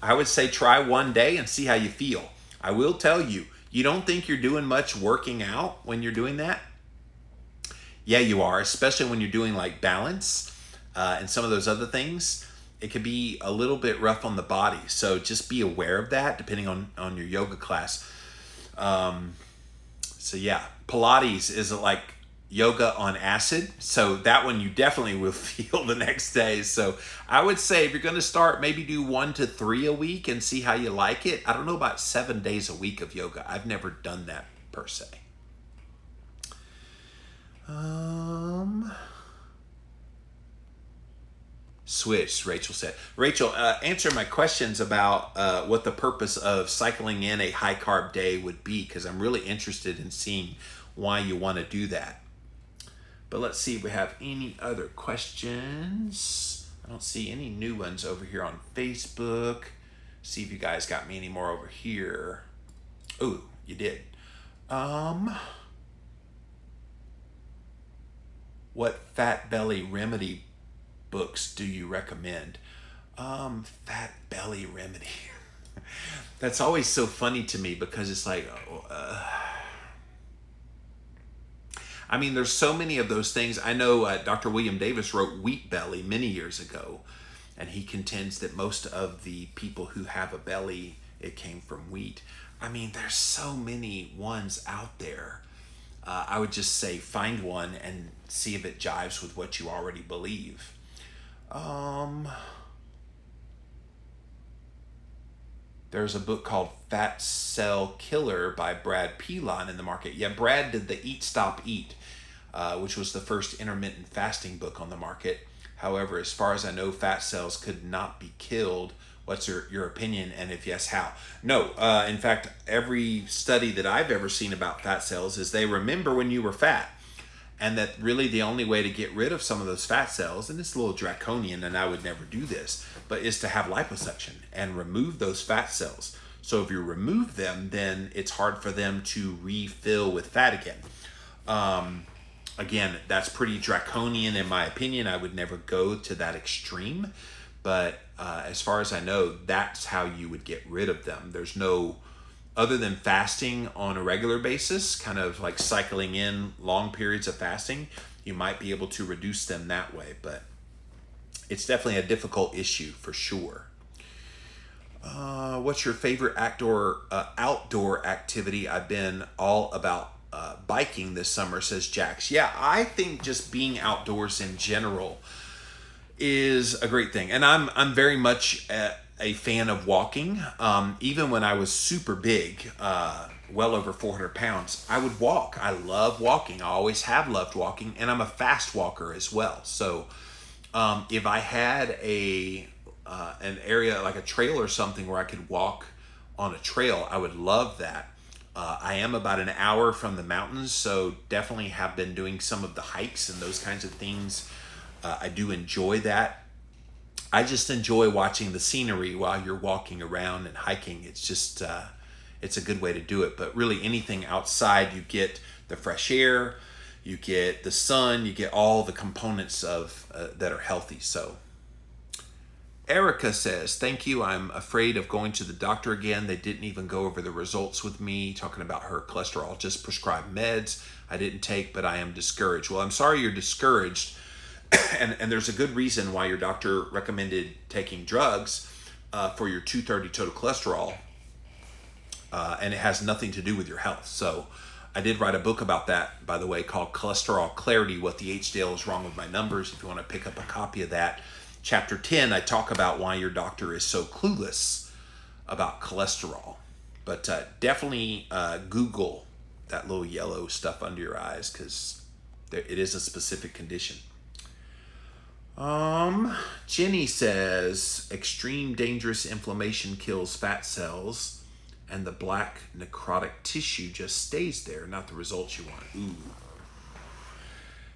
I would say try 1 day and see how you feel. I will tell you, you don't think you're doing much working out when you're doing that? Yeah, you are, especially when you're doing like balance and some of those other things. It could be a little bit rough on the body. So just be aware of that depending on your yoga class. So yeah, Pilates is like yoga on acid. So that one you definitely will feel the next day. So I would say if you're going to start, maybe do 1 to 3 a week and see how you like it. I don't know about 7 days a week of yoga. I've never done that per se. Switch, Rachel said. Rachel, answer my questions about what the purpose of cycling in a high carb day would be, because I'm really interested in seeing why you want to do that. But let's see if we have any other questions. I don't see any new ones over here on Facebook. See if you guys got me any more over here. Oh, you did. What fat belly remedy books do you recommend? Fat belly remedy. That's always so funny to me because it's like, I mean, there's so many of those things. I know Dr. William Davis wrote Wheat Belly many years ago, and he contends that most of the people who have a belly, it came from wheat. I mean, there's so many ones out there. I would just say find one and see if it jives with what you already believe. There's a book called Fat Cell Killer by Brad Pilon in the market. Yeah, Brad did the Eat, Stop, Eat, which was the first intermittent fasting book on the market. However, as far as I know, fat cells could not be killed. What's your opinion? And if yes, how? No, in fact, every study that I've ever seen about fat cells is they remember when you were fat. And that really the only way to get rid of some of those fat cells, and it's a little draconian and I would never do this, but is to have liposuction and remove those fat cells. So if you remove them, then it's hard for them to refill with fat again. Again, that's pretty draconian in my opinion. I would never go to that extreme. But as far as I know, that's how you would get rid of them. There's no, other than fasting on a regular basis, kind of like cycling in long periods of fasting, you might be able to reduce them that way. But it's definitely a difficult issue for sure. What's your favorite outdoor activity? I've been all about biking this summer, says Jax. Yeah, I think just being outdoors in general is a great thing. And I'm very much a fan of walking. Even when I was super big, well over 400 pounds, I would walk. I love walking. I always have loved walking, and I'm a fast walker as well. So if I had an area like a trail or something where I could walk on a trail, I would love that. I am about an hour from the mountains, so definitely have been doing some of the hikes and those kinds of things. I do enjoy that. I just enjoy watching the scenery while you're walking around and hiking. It's just, it's a good way to do it. But really anything outside, you get the fresh air, you get the sun, you get all the components of that are healthy. So Erica says, thank you. I'm afraid of going to the doctor again. They didn't even go over the results with me, talking about her cholesterol, just prescribed meds I didn't take, but I am discouraged. Well, I'm sorry you're discouraged. And there's a good reason why your doctor recommended taking drugs for your 230 total cholesterol. And it has nothing to do with your health. So I did write a book about that, by the way, called Cholesterol Clarity, What the HDL is Wrong with My Numbers. If you want to pick up a copy of that. Chapter 10, I talk about why your doctor is so clueless about cholesterol. But definitely Google that little yellow stuff under your eyes, because it is a specific condition. Jenny says, extreme dangerous inflammation kills fat cells and the black necrotic tissue just stays there, not the results you want. Ooh.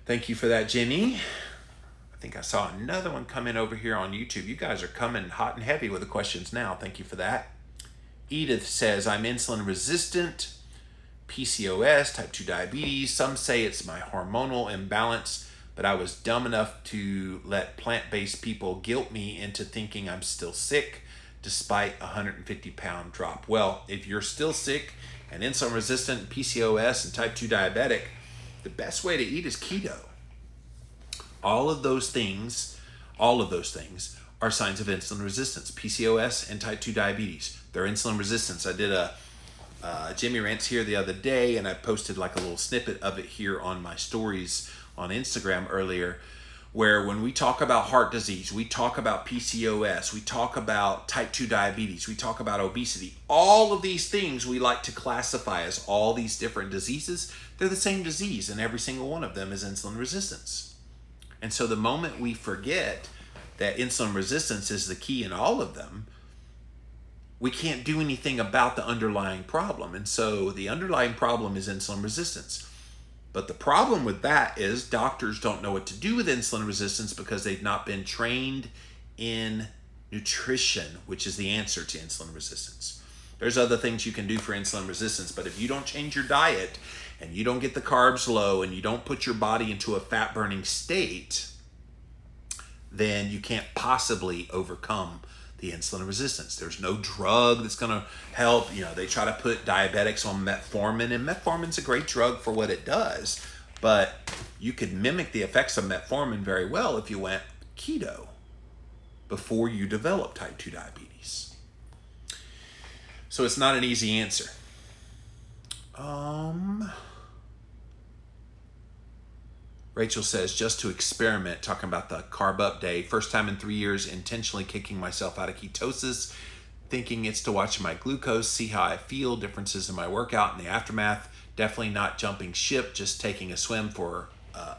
Thank you for that, Jenny. I think I saw another one come in over here on YouTube. You guys are coming hot and heavy with the questions now. Thank you for that. Edith says, I'm insulin resistant, PCOS, type 2 diabetes. Some say it's my hormonal imbalance, but I was dumb enough to let plant-based people guilt me into thinking I'm still sick despite a 150-pound drop. Well, if you're still sick and insulin resistant, PCOS, and type 2 diabetic, the best way to eat is keto. All of those things are signs of insulin resistance. PCOS and type 2 diabetes, they're insulin resistance. I did a Jimmy Rants here the other day, and I posted like a little snippet of it here on my stories on Instagram earlier, where when we talk about heart disease, we talk about PCOS, we talk about type 2 diabetes, we talk about obesity, all of these things we like to classify as all these different diseases. They're the same disease, and every single one of them is insulin resistance. And so the moment we forget that insulin resistance is the key in all of them, we can't do anything about the underlying problem. And so the underlying problem is insulin resistance. But the problem with that is doctors don't know what to do with insulin resistance because they've not been trained in nutrition, which is the answer to insulin resistance. There's other things you can do for insulin resistance, but if you don't change your diet and you don't get the carbs low and you don't put your body into a fat burning state, then you can't possibly overcome the insulin resistance. There's no drug that's going to help. They try to put diabetics on metformin, and metformin's a great drug for what it does, but you could mimic the effects of metformin very well if you went keto before you develop type 2 diabetes. So it's not an easy answer. Rachel says, just to experiment, talking about the carb up day. First time in 3 years, intentionally kicking myself out of ketosis, thinking it's to watch my glucose, see how I feel, differences in my workout in the aftermath. Definitely not jumping ship, just taking a swim for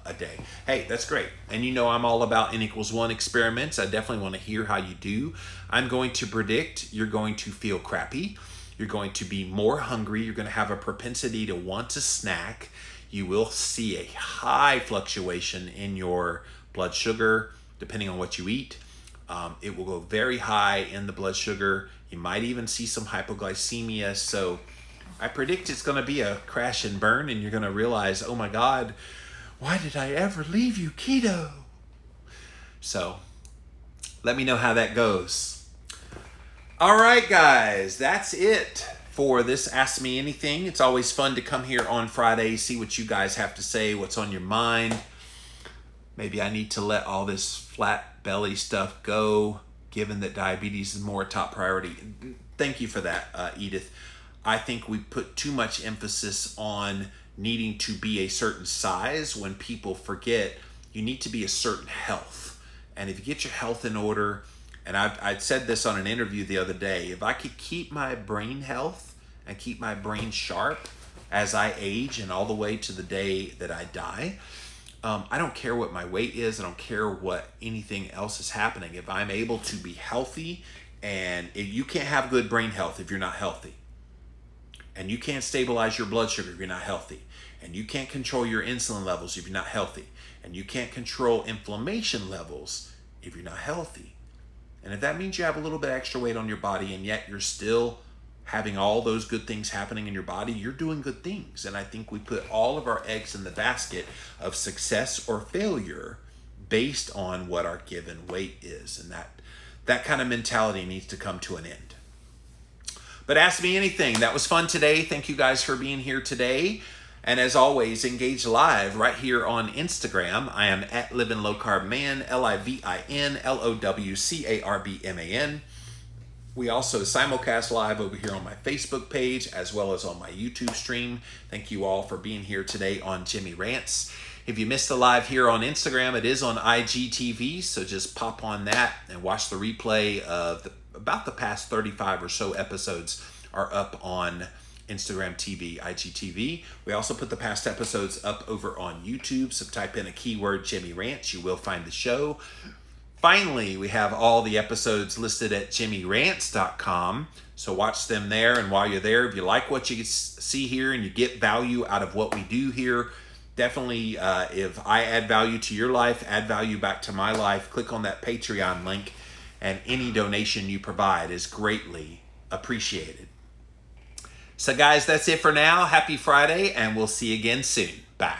a day. Hey, that's great. And I'm all about N=1 experiments. I definitely want to hear how you do. I'm going to predict you're going to feel crappy. You're going to be more hungry. You're going to have a propensity to want to snack. You will see a high fluctuation in your blood sugar, depending on what you eat. It will go very high in the blood sugar. You might even see some hypoglycemia. So I predict it's going to be a crash and burn, and you're going to realize, oh my God, why did I ever leave you keto? So let me know how that goes. All right, guys, that's it for this Ask Me Anything. It's always fun to come here on Friday, see what you guys have to say, what's on your mind. Maybe I need to let all this flat belly stuff go, given that diabetes is more a top priority. Thank you for that, Edith. I think we put too much emphasis on needing to be a certain size when people forget you need to be a certain health. And if you get your health in order, and I said this on an interview the other day, if I could keep my brain health and keep my brain sharp as I age and all the way to the day that I die, I don't care what my weight is. I don't care what anything else is happening. If I'm able to be healthy, and if you can't have good brain health if you're not healthy, and you can't stabilize your blood sugar if you're not healthy, and you can't control your insulin levels if you're not healthy, and you can't control inflammation levels if you're not healthy. And if that means you have a little bit extra weight on your body and yet you're still having all those good things happening in your body, you're doing good things. And I think we put all of our eggs in the basket of success or failure based on what our given weight is. And that kind of mentality needs to come to an end. But Ask Me Anything. That was fun today. Thank you guys for being here today. And as always, engage live right here on Instagram. I am at Living Low Carb Man, LIVINLOWCARBMAN. We also simulcast live over here on my Facebook page as well as on my YouTube stream. Thank you all for being here today on Jimmy Rants. If you missed the live here on Instagram, it is on IGTV, so just pop on that and watch the replay of about the past 35 or so episodes are up on Instagram TV, IGTV. We also put the past episodes up over on YouTube, so type in a keyword Jimmy Rants, you will find the show. Finally, we have all the episodes listed at jimmyrants.com, so watch them there. And while you're there, if you like what you see here and you get value out of what we do here, definitely, if I add value to your life, add value back to my life, click on that Patreon link, and any donation you provide is greatly appreciated. So guys, that's it for now. Happy Friday, and we'll see you again soon. Bye.